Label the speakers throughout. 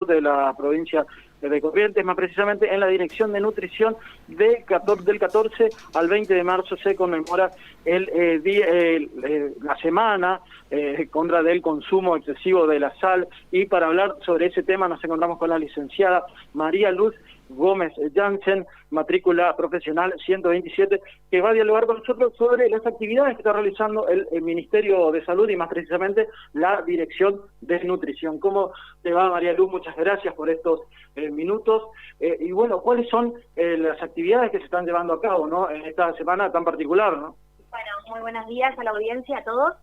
Speaker 1: Salud de la provincia de Corrientes, más precisamente en la Dirección de Nutrición del 14 al 20 de marzo se conmemora la semana contra del consumo excesivo de la sal, y para hablar sobre ese tema nos encontramos con la licenciada María Luz Gómez Jansen, matrícula profesional 127, que va a dialogar con nosotros sobre las actividades que está realizando el Ministerio de Salud y más precisamente la Dirección de Nutrición. ¿Cómo te va, María Luz? Muchas gracias por estos minutos. Y bueno, ¿cuáles son las actividades que se están llevando a cabo, ¿no?, en esta semana tan particular, ¿no?
Speaker 2: Bueno, muy buenos días a la audiencia, a todos.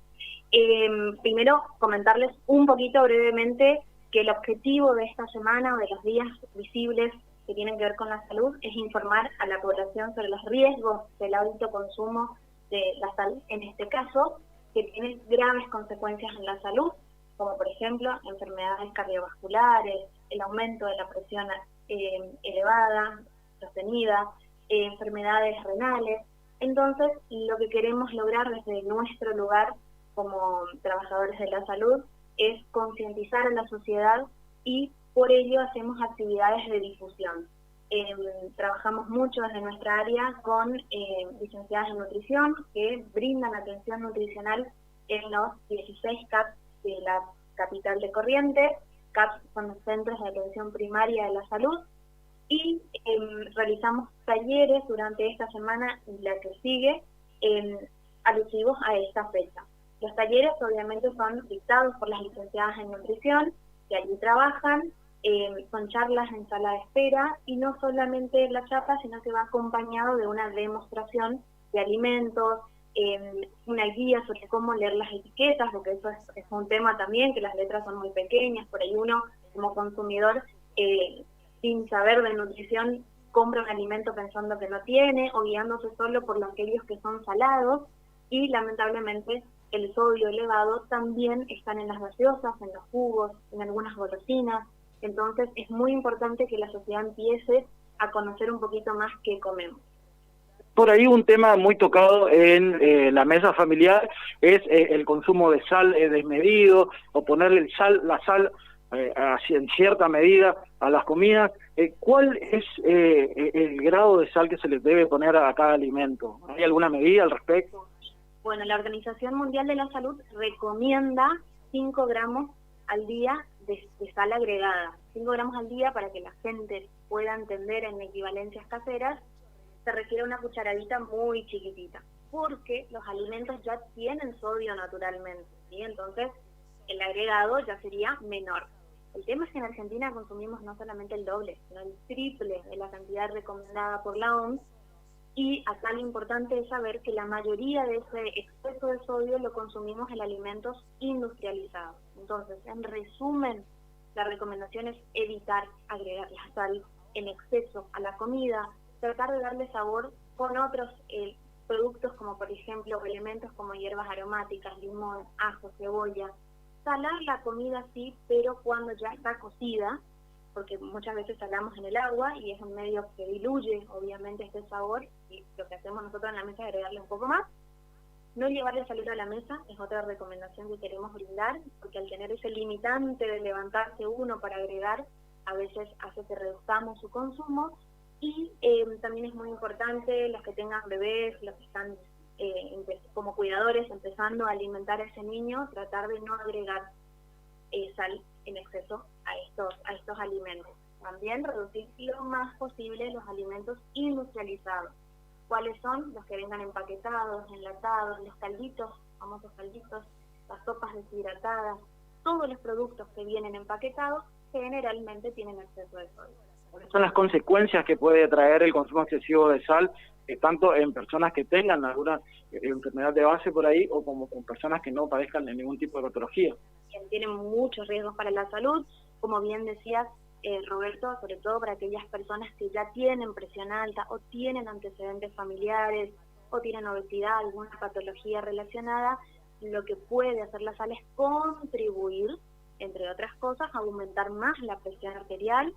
Speaker 2: Primero, comentarles un poquito brevemente que el objetivo de esta semana o de los días visibles que tienen que ver con la salud es informar a la población sobre los riesgos del alto consumo de la sal, en este caso, que tiene graves consecuencias en la salud, como por ejemplo enfermedades cardiovasculares, el aumento de la presión elevada, sostenida, enfermedades renales. Entonces, lo que queremos lograr desde nuestro lugar como trabajadores de la salud es concientizar a la sociedad, y por ello hacemos actividades de difusión. Trabajamos mucho desde nuestra área con licenciadas en nutrición que brindan atención nutricional en los 16 CAPS de la capital de Corrientes. CAPS son los Centros de Atención Primaria de la Salud, y realizamos talleres durante esta semana y la que sigue alusivos a esta fecha. Los talleres obviamente son dictados por las licenciadas en nutrición que allí trabajan, son charlas en sala de espera, y no solamente la charla, sino que va acompañado de una demostración de alimentos, una guía sobre cómo leer las etiquetas, porque eso es un tema también, que las letras son muy pequeñas, por ahí uno como consumidor sin saber de nutrición compra un alimento pensando que no tiene, o guiándose solo por aquellos que son salados, y lamentablemente el sodio elevado también están en las gaseosas, en los jugos, en algunas golosinas. Entonces es muy importante que la sociedad empiece a conocer un poquito más qué comemos.
Speaker 1: Por ahí un tema muy tocado en la mesa familiar es el consumo de sal desmedido, o ponerle la sal en cierta medida a las comidas. ¿Cuál es el grado de sal que se les debe poner a cada alimento? ¿Hay alguna medida al respecto?
Speaker 2: Bueno, la Organización Mundial de la Salud recomienda 5 gramos al día de sal agregada. 5 gramos al día, para que la gente pueda entender en equivalencias caseras, se requiere una cucharadita muy chiquitita, porque los alimentos ya tienen sodio naturalmente, ¿sí? Entonces el agregado ya sería menor. El tema es que en Argentina consumimos no solamente el doble, sino el triple de la cantidad recomendada por la OMS, y acá lo importante es saber que la mayoría de ese exceso de sodio lo consumimos en alimentos industrializados. Entonces, en resumen, la recomendación es evitar agregar la sal en exceso a la comida, tratar de darle sabor con otros productos, como por ejemplo elementos como hierbas aromáticas, limón, ajo, cebolla. Salar la comida sí, pero cuando ya está cocida, porque muchas veces salamos en el agua y es un medio que diluye obviamente este sabor, y lo que hacemos nosotros en la mesa es agregarle un poco más. No llevarle salud a la mesa es otra recomendación que queremos brindar, porque al tener ese limitante de levantarse uno para agregar, a veces hace que reduzcamos su consumo. Y también es muy importante los que tengan bebés, los que están como cuidadores empezando a alimentar a ese niño, tratar de no agregar sal en exceso a estos alimentos. También reducir lo más posible los alimentos industrializados. ¿Cuáles son? Los que vengan empaquetados, enlatados, los calditos, famosos calditos, las sopas deshidratadas, todos los productos que vienen empaquetados generalmente tienen exceso de sodio.
Speaker 1: ¿Cuáles son las consecuencias que puede traer el consumo excesivo de sal, tanto en personas que tengan alguna enfermedad de base por ahí, o como con personas que no padezcan de ningún tipo de patología?
Speaker 2: Tienen muchos riesgos para la salud, como bien decías, Roberto, sobre todo para aquellas personas que ya tienen presión alta, o tienen antecedentes familiares, o tienen obesidad, alguna patología relacionada. Lo que puede hacer la sal es contribuir, entre otras cosas, a aumentar más la presión arterial.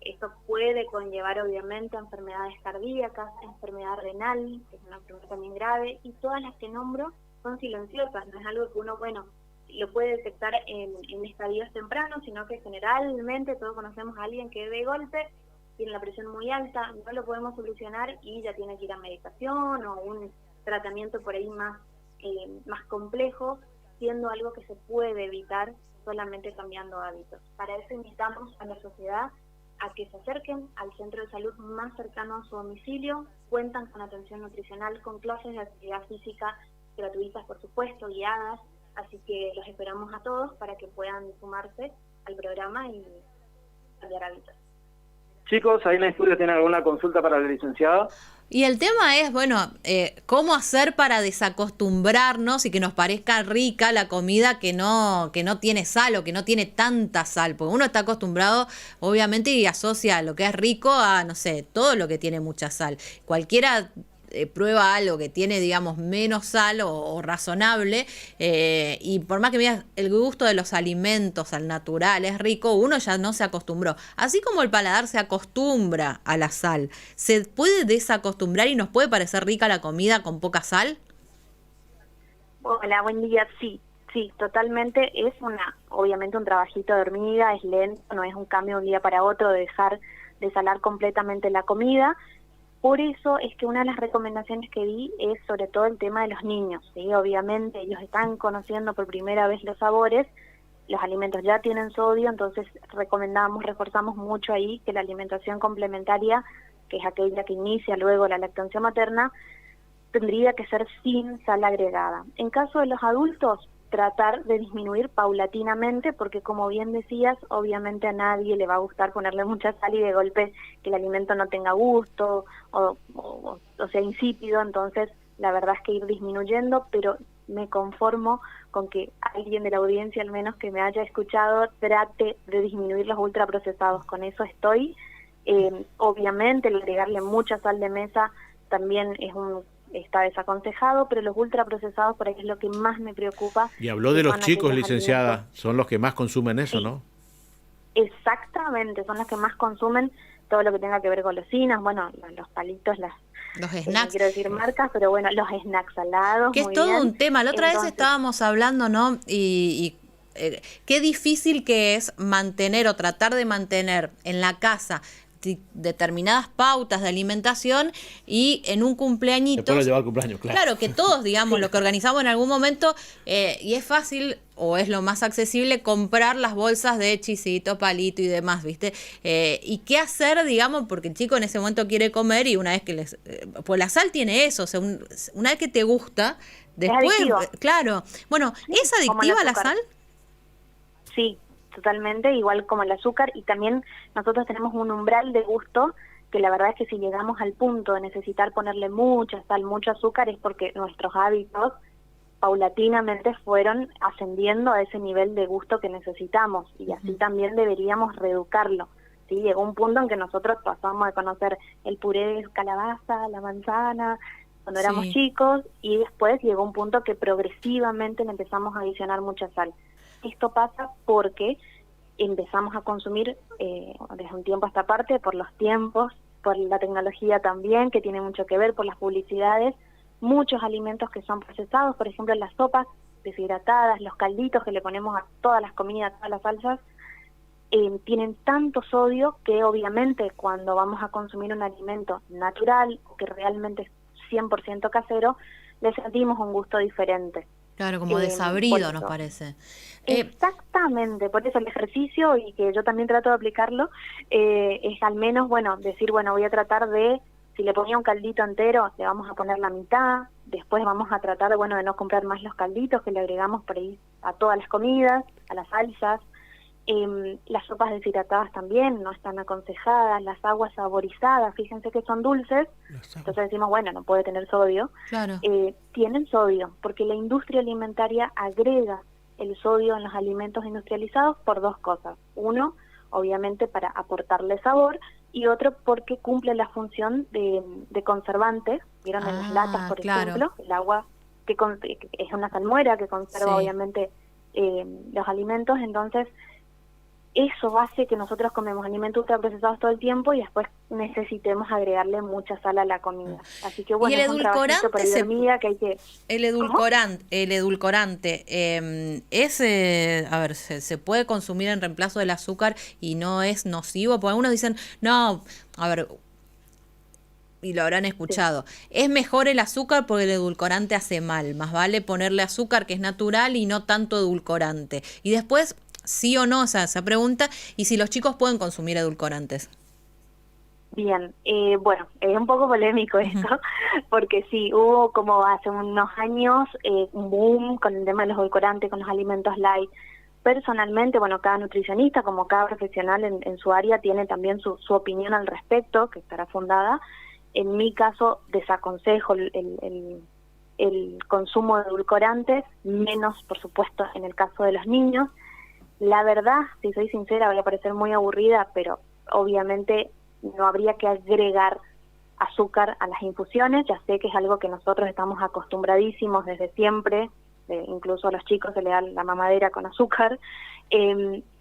Speaker 2: Esto puede conllevar obviamente a enfermedades cardíacas, enfermedad renal, que es una enfermedad también grave, y todas las que nombro son silenciosas, no es algo que uno, lo puede detectar en estadios tempranos, sino que generalmente todos conocemos a alguien que de golpe tiene la presión muy alta, no lo podemos solucionar y ya tiene que ir a medicación o un tratamiento por ahí más complejo, siendo algo que se puede evitar solamente cambiando hábitos. Para eso invitamos a la sociedad a que se acerquen al centro de salud más cercano a su domicilio, cuentan con atención nutricional, con clases de actividad física gratuitas, por supuesto, guiadas, así que los esperamos a todos para que puedan sumarse al programa y cambiar hábitos.
Speaker 1: Chicos, ¿ahí en el estudio tienen alguna consulta para la licenciada?
Speaker 3: Y el tema es, bueno, cómo hacer para desacostumbrarnos y que nos parezca rica la comida que no tiene sal o que no tiene tanta sal, porque uno está acostumbrado, obviamente, y asocia lo que es rico a, no sé, todo lo que tiene mucha sal. Cualquiera prueba algo que tiene, digamos, menos sal o razonable, y por más que veas el gusto de los alimentos al natural es rico, uno ya no se acostumbró. Así como el paladar se acostumbra a la sal, ¿se puede desacostumbrar y nos puede parecer rica la comida con poca sal?
Speaker 2: Hola, buen día. Sí, totalmente. Es obviamente un trabajito de hormiga, es lento, no es un cambio de un día para otro de dejar de salar completamente la comida. Por eso es que una de las recomendaciones que di es sobre todo el tema de los niños, ¿sí? Obviamente ellos están conociendo por primera vez los sabores, los alimentos ya tienen sodio, entonces reforzamos mucho ahí que la alimentación complementaria, que es aquella que inicia luego la lactancia materna, tendría que ser sin sal agregada. En caso de los adultos, tratar de disminuir paulatinamente, porque como bien decías, obviamente a nadie le va a gustar ponerle mucha sal y de golpe que el alimento no tenga gusto o sea insípido, entonces la verdad es que ir disminuyendo, pero me conformo con que alguien de la audiencia al menos que me haya escuchado trate de disminuir los ultraprocesados, con eso estoy. Obviamente el agregarle mucha sal de mesa también está desaconsejado, pero los ultraprocesados por ahí es lo que más me preocupa.
Speaker 4: Y habló de los chicos, licenciada, son los que más consumen eso, sí, ¿no?
Speaker 2: Exactamente, son los que más consumen todo lo que tenga que ver con golosinas, bueno, los palitos,
Speaker 3: los snacks.
Speaker 2: No quiero decir marcas, pero bueno, los snacks salados.
Speaker 3: Que es todo un tema. La otra vez estábamos hablando, ¿no? Y qué difícil que es mantener o tratar de mantener en la casa determinadas pautas de alimentación y en un cumpleañito.
Speaker 4: Después lo lleva al cumpleaños, claro.
Speaker 3: Claro, que todos, digamos, lo que organizamos en algún momento, y es fácil o es lo más accesible comprar las bolsas de chisito, palito y demás, ¿viste? Y qué hacer, digamos, porque el chico en ese momento quiere comer y una vez que pues la sal tiene eso, o sea, una vez que te gusta, después, claro. Bueno, ¿es adictiva la sal?
Speaker 2: Sí, totalmente, igual como el azúcar, y también nosotros tenemos un umbral de gusto que la verdad es que si llegamos al punto de necesitar ponerle mucha sal, mucho azúcar, es porque nuestros hábitos paulatinamente fueron ascendiendo a ese nivel de gusto que necesitamos, y así también deberíamos reeducarlo, ¿sí? Llegó un punto en que nosotros pasamos de conocer el puré de calabaza, la manzana, cuando éramos chicos, y después llegó un punto que progresivamente le empezamos a adicionar mucha sal. Esto pasa porque empezamos a consumir desde un tiempo a esta parte, por los tiempos, por la tecnología también, que tiene mucho que ver, por las publicidades, muchos alimentos que son procesados, por ejemplo las sopas deshidratadas, los calditos que le ponemos a todas las comidas, a todas las salsas, tienen tanto sodio que obviamente cuando vamos a consumir un alimento natural, que realmente es 100% casero, le sentimos un gusto diferente.
Speaker 3: Claro, como desabrido nos parece.
Speaker 2: Exactamente, por eso el ejercicio, y que yo también trato de aplicarlo, es al menos, bueno, decir, bueno, voy a tratar de, si le ponía un caldito entero, le vamos a poner la mitad, después vamos a tratar, bueno, de no comprar más los calditos que le agregamos por ahí a todas las comidas, a las salsas. Las sopas deshidratadas también no están aconsejadas, las aguas saborizadas, fíjense que son dulces, entonces decimos, bueno, no puede tener sodio.
Speaker 3: Claro.
Speaker 2: Tienen sodio, porque la industria alimentaria agrega el sodio en los alimentos industrializados por dos cosas. Uno, obviamente para aportarle sabor, y otro porque cumple la función de conservante. ¿Vieron en las latas, por ejemplo? El agua que es una salmuera que conserva obviamente los alimentos, entonces eso hace que nosotros comemos alimentos ultraprocesados todo el tiempo y después necesitemos agregarle mucha sal a la comida. Así que bueno,
Speaker 3: ¿Y el
Speaker 2: es un trabajito por ahí hormiga que hay que...
Speaker 3: El edulcorante a ver, se puede consumir en reemplazo del azúcar y no es nocivo, porque algunos dicen, no, a ver, y lo habrán escuchado, es mejor el azúcar porque el edulcorante hace mal, más vale ponerle azúcar que es natural y no tanto edulcorante. Y después, sí o no, o sea, esa pregunta, y si los chicos pueden consumir edulcorantes.
Speaker 2: Bien, bueno, es un poco polémico esto, porque sí, hubo como hace unos años un boom con el tema de los edulcorantes, con los alimentos light. Personalmente, bueno, cada nutricionista, como cada profesional en su área, tiene también su opinión al respecto, que estará fundada. En mi caso, desaconsejo el consumo de edulcorantes, menos, por supuesto, en el caso de los niños. La verdad, si soy sincera, voy a parecer muy aburrida, pero obviamente no habría que agregar azúcar a las infusiones. Ya sé que es algo que nosotros estamos acostumbradísimos desde siempre, incluso a los chicos se le da la mamadera con azúcar,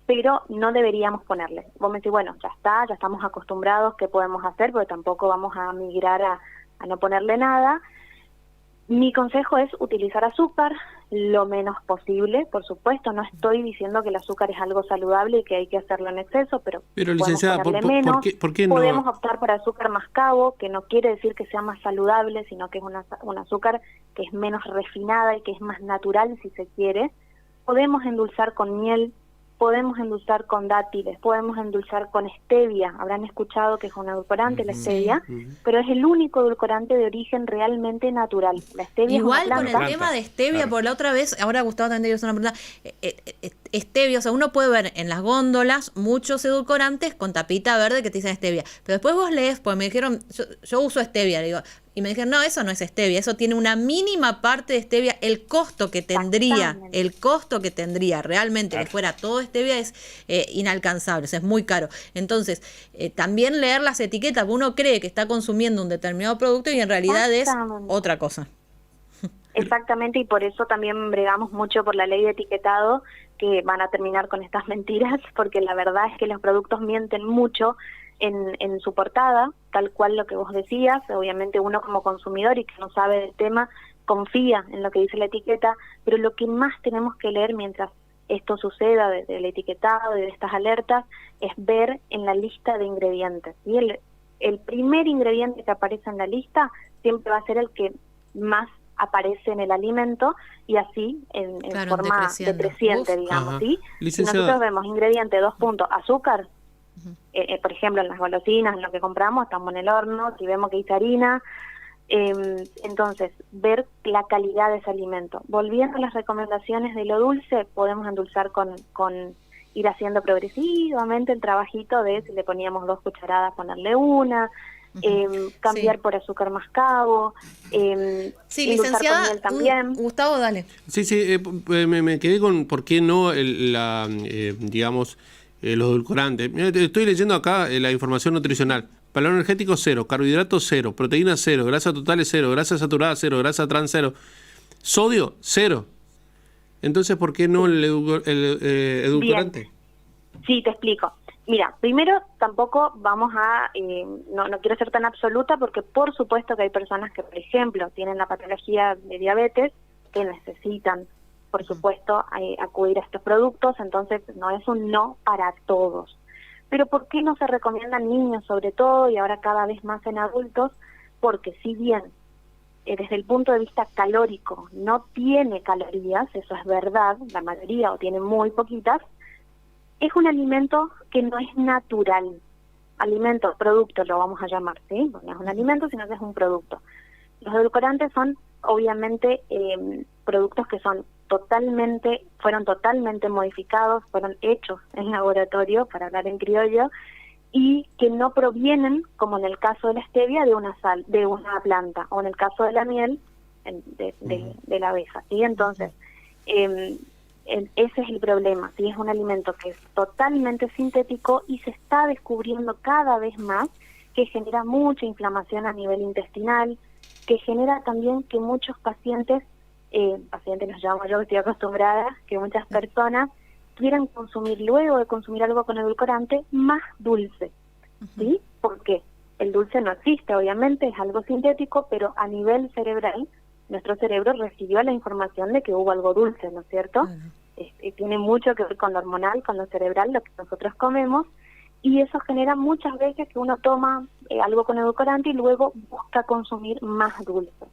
Speaker 2: pero no deberíamos ponerle. Vos me decís, bueno, ya está, ya estamos acostumbrados, ¿qué podemos hacer? Porque tampoco vamos a migrar a no ponerle nada. Mi consejo es utilizar azúcar lo menos posible, por supuesto. No estoy diciendo que el azúcar es algo saludable y que hay que hacerlo en exceso, pero
Speaker 4: licenciada,
Speaker 2: menos.
Speaker 4: ¿por qué no?
Speaker 2: Podemos optar por azúcar mascabo, que no quiere decir que sea más saludable, sino que es un azúcar que es menos refinada y que es más natural, si se quiere. Podemos endulzar con miel, podemos endulzar con dátiles, podemos endulzar con stevia. Habrán escuchado que es un edulcorante, la stevia, pero es el único edulcorante de origen realmente natural. La stevia
Speaker 3: igual
Speaker 2: es una
Speaker 3: con
Speaker 2: planta.
Speaker 3: el tema de stevia,
Speaker 4: Claro.
Speaker 3: por la otra vez, ahora Gustavo también te dio una pregunta, stevia, o sea, uno puede ver en las góndolas muchos edulcorantes con tapita verde que te dicen stevia, pero después vos lees, pues me dijeron, yo uso stevia, digo, y me dijeron, no, eso no es stevia, eso tiene una mínima parte de stevia. El costo que tendría realmente que fuera todo stevia es inalcanzable, o sea, es muy caro. Entonces, también leer las etiquetas, uno cree que está consumiendo un determinado producto y en realidad es otra cosa.
Speaker 2: Exactamente, y por eso también bregamos mucho por la ley de etiquetado, que van a terminar con estas mentiras, porque la verdad es que los productos mienten mucho en su portada, tal cual lo que vos decías. Obviamente uno como consumidor y que no sabe del tema, confía en lo que dice la etiqueta, pero lo que más tenemos que leer mientras esto suceda, del etiquetado, de estas alertas, es ver en la lista de ingredientes. Y el primer ingrediente que aparece en la lista siempre va a ser el que más aparece en el alimento, y así en forma decreciente, digamos, ¿sí? Si nosotros vemos ingrediente 2 puntos, azúcar, por ejemplo, en las golosinas, en lo que compramos, estamos en el horno, si vemos que dice harina, entonces, ver la calidad de ese alimento. Volviendo a las recomendaciones de lo dulce, podemos endulzar con ir haciendo progresivamente el trabajito de si le poníamos 2 cucharadas, ponerle 1, cambiar por azúcar mascabo,
Speaker 3: sí, licenciada,
Speaker 2: con miel también.
Speaker 3: Gustavo, dale.
Speaker 4: Sí, me quedé con por qué no digamos, los edulcorantes. Mira, estoy leyendo acá la información nutricional. Valor energético 0, carbohidratos 0, proteína 0, grasa total 0, grasa saturada 0, grasa trans 0, sodio 0. Entonces, ¿por qué no el edulcorante?
Speaker 2: Bien. Sí, te explico. Mira, primero tampoco vamos a, no quiero ser tan absoluta, porque por supuesto que hay personas que, por ejemplo, tienen la patología de diabetes, que necesitan, por supuesto, acudir a estos productos, entonces no es un no para todos. Pero ¿por qué no se recomienda en niños sobre todo, y ahora cada vez más en adultos? Porque si bien desde el punto de vista calórico no tiene calorías, eso es verdad, la mayoría o tiene muy poquitas, es un alimento que no es natural. Alimento, producto lo vamos a llamar, ¿sí? No es un alimento, sino que es un producto. Los edulcorantes son, obviamente, productos que fueron totalmente modificados, fueron hechos en laboratorio, para hablar en criollo, y que no provienen, como en el caso de la stevia, de una planta, o en el caso de la miel, de la abeja, ¿sí? Entonces, ese es el problema, ¿sí? Es un alimento que es totalmente sintético y se está descubriendo cada vez más que genera mucha inflamación a nivel intestinal, que genera también que muchos pacientes los llamo yo, que estoy acostumbrada, que muchas personas quieran consumir, luego de consumir algo con edulcorante, más dulce, ¿sí? ¿Por qué? el dulce no existe, obviamente, es algo sintético, pero a nivel cerebral, nuestro cerebro recibió la información de que hubo algo dulce, ¿no es cierto? Tiene mucho que ver con lo hormonal, con lo cerebral, lo que nosotros comemos, y eso genera muchas veces que uno toma algo con edulcorante y luego busca consumir más dulce.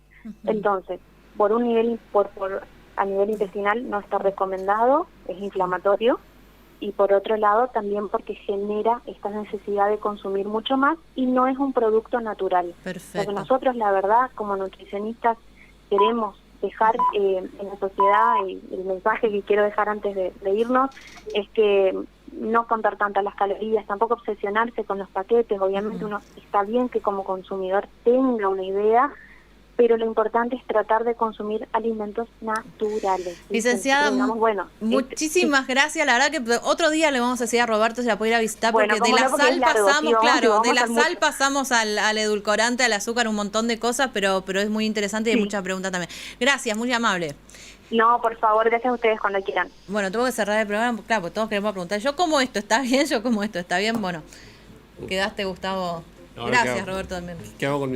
Speaker 2: Entonces, por un nivel, a nivel intestinal no está recomendado, es inflamatorio, y por otro lado también porque genera esta necesidad de consumir mucho más y no es un producto natural.
Speaker 3: Perfecto.
Speaker 2: Porque nosotros, la verdad, como nutricionistas, queremos dejar en la sociedad, y el mensaje que quiero dejar antes de irnos, es que no contar tantas las calorías, tampoco obsesionarse con los paquetes. Obviamente uno está bien que como consumidor tenga una idea, pero lo importante es tratar de consumir alimentos naturales.
Speaker 3: Licenciada,
Speaker 2: digamos, bueno,
Speaker 3: muchísimas gracias. La verdad que otro día le vamos a decir a Roberto si la puede ir a visitar,
Speaker 2: bueno,
Speaker 3: porque de la sal pasamos, claro, de la sal
Speaker 2: mucho.
Speaker 3: pasamos al edulcorante, al azúcar, un montón de cosas, pero es muy interesante y hay muchas preguntas también. Gracias, muy amable.
Speaker 2: No, por favor, gracias a ustedes cuando quieran.
Speaker 3: Bueno, tengo que cerrar el programa, claro, porque todos queremos preguntar. Yo como esto, ¿está bien? Yo como esto, ¿está bien? Bueno, quedaste, Gustavo. Gracias, Roberto, también.
Speaker 4: ¿Qué hago con